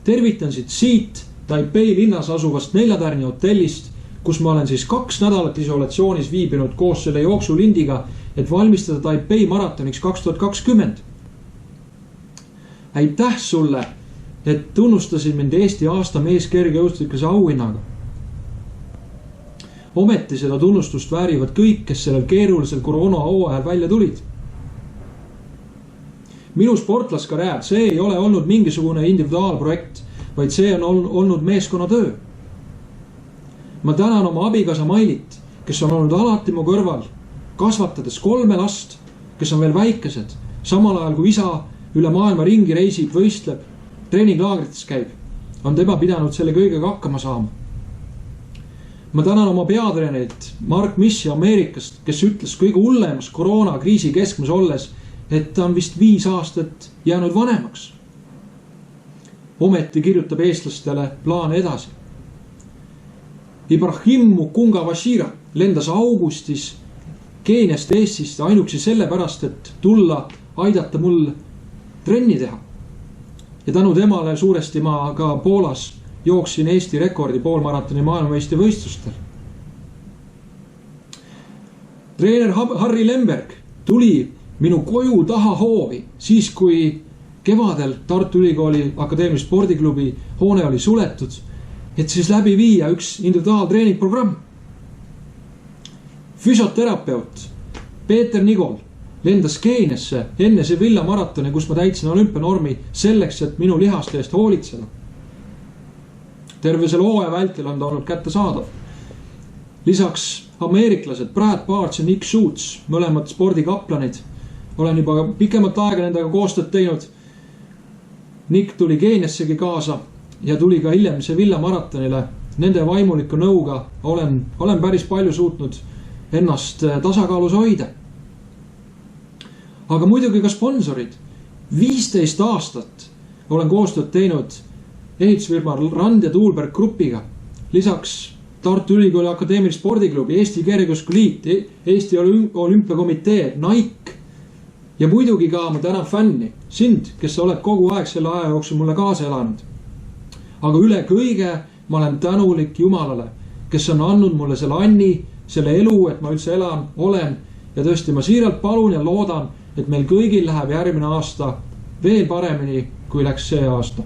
tervitan siit Taipei linnas asuvast 4-tärni hotellist, kus ma olen siis 2 nädalat isolatsioonis viibinud koos selle jooksulindiga, et valmistada Taipei maratoniks 2020. Aitäh sulle, et tunnustasid mind Eesti aasta mees kergejõustiklase auhinnaga. Ometi seda tunnustust väärivad kõik, kes sellel keerulisel koroona hooajal välja tulid. Minu sportlaskarjäär, see ei ole olnud mingisugune individuaalprojekt, vaid see on olnud meeskonnatöö. Ma tänan oma abikaasa Mailit, kes on olnud alati mu kõrval, kasvatades 3 last, kes on veel väikesed, samal ajal kui isa üle maailma ringi reisib, võistleb, treeninglaagrites käib, on tema pidanud selle kõigega hakkama saama. Ma tänan oma peatreenerit Mark Missi Ameerikast, kes ütles kõige hullemas koroonakriisi keskmes olles, et ta on vist 5 aastat jäänud vanemaks. Ometi kirjutab eestlastele plaane edasi. Ibrahim Mukunga Vashira lendas augustis Keeniast Eestist ainuksi sellepärast, et tulla aidata mul trenni teha. Ja tänu temale suuresti ma ka Poolas jooksin Eesti rekordi poolmaratoni maailmameistrivõistlustel. Treener Harri Lemberg tuli minu koju taha hoovi, siis kui kevadel Tartu Ülikooli Akadeemilise spordiklubi hoone oli suletud, et siis läbi viia üks individuaaltreeningprogramm. Füsioterapeut Peeter Nigol lendas Keeniasse enne Sevilla maratoni, kus ma täitsin olümpianormi selleks, et minu lihaste eest hoolitseda. Terve selle hooaja vältel on ta olnud kättesaadav. Lisaks ameeriklased Brad Barnes ja Nick Schutz, mõlemad spordikaplanid. Olen juba pikemat aega nendega koostööd teinud. Nick tuli Keeniassegi kaasa ja tuli ka hiljem Sevilla maratonile. Nende vaimuliku nõuga olen päris palju suutnud ennast tasakaalus hoida. Aga muidugi ka sponsorid. 15 aastat olen koostööd teinud ehitusfirma Rand ja Tuulberg Grupiga. Lisaks Tartu Ülikooli Akadeemilise spordiklubi, Eesti Kergejõustikuliit, Eesti Olümpiakomitee, Nike ja muidugi ka ma tänan fänni, sind, kes sa oled kogu aeg selle aja jooksul mulle kaasa elanud. Aga üle kõige ma olen tänulik Jumalale, kes on andnud mulle selle anni, selle elu, et ma üldse olen ja tõesti ma siiralt palun ja loodan, et meil kõigil läheb järgmine aasta veel paremini, kui läks see aasta.